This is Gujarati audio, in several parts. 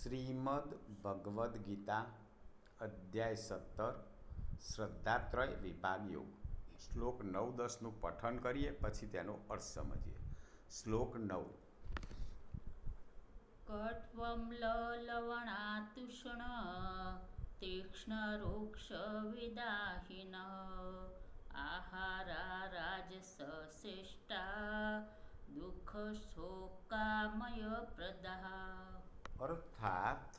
શ્રીમદ ભગવદ્ ગીતા અધ્યાય 17 શ્રદ્ધાત્રય વિભાગ યોગ. શ્લોક 9-10નું પઠન કરીએ, પછી તેનો અર્થ સમજીએ. શ્લોક 9. કટ્વં લલવણાતુષ્ણ તીક્ષ્ણરૂક્ષવિદાહિન આહારા રાજસશિષ્ટા દુઃખશોકામયપ્રદાઃ. અર્થાત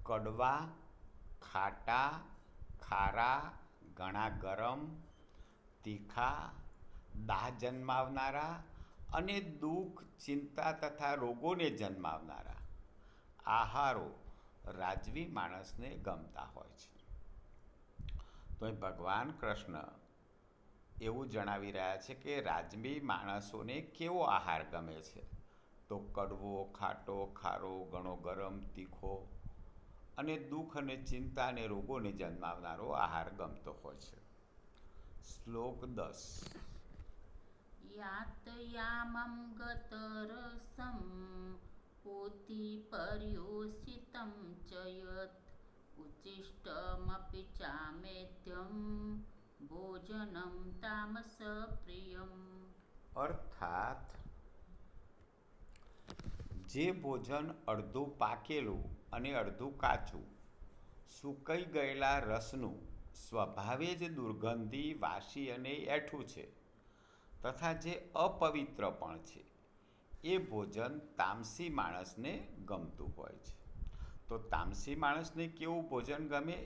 કડવા, ખાટા, ખારા, ઘણા ગરમ, તીખા, દાહ જન્માવનારા અને દુઃખ, ચિંતા તથા રોગોને જન્માવનારા આહારો રાજવી માણસને ગમતા હોય છે. તો અહીં ભગવાન કૃષ્ણ એવું જણાવી રહ્યા છે કે રાજવી માણસોને કેવો આહાર ગમે છે. તો કડવો, ખાટો, ખારો, ઘણો ગરમ, તીખો અને દુઃખ અને ચિંતા અને રોગોને જન્માવનારો આહાર ગમતો હોય છે. શ્લોક 10. યાતયામં ગતરસં પૂતિ પર્યુષિતં ચ યત ઉચ્છિષ્ટમપી ચામેધ્યં ભોજનં તામસ પ્રિયમ. અર્થાત જે ભોજન અડધું પાકેલું અને અડધું કાચું, સૂકાઈ ગયેલા રસનું, સ્વભાવે જ દુર્ગંધી, વાસી અને એઠું છે, તથા જે અપવિત્ર પણ છે, એ ભોજન તામસી માણસને ગમતું હોય છે. તો તામસી માણસને કેવું ભોજન ગમે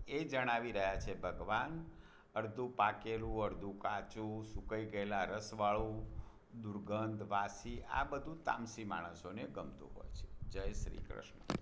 એ જણાવી રહ્યા છે ભગવાન. અડધું પાકેલું, અડધું કાચું, સૂકાઈ ગયેલા રસવાળું, દુર્ગંધ, વાસી, આ બધું તામસી માણસોને ગમતું હોય છે. જય શ્રી કૃષ્ણ.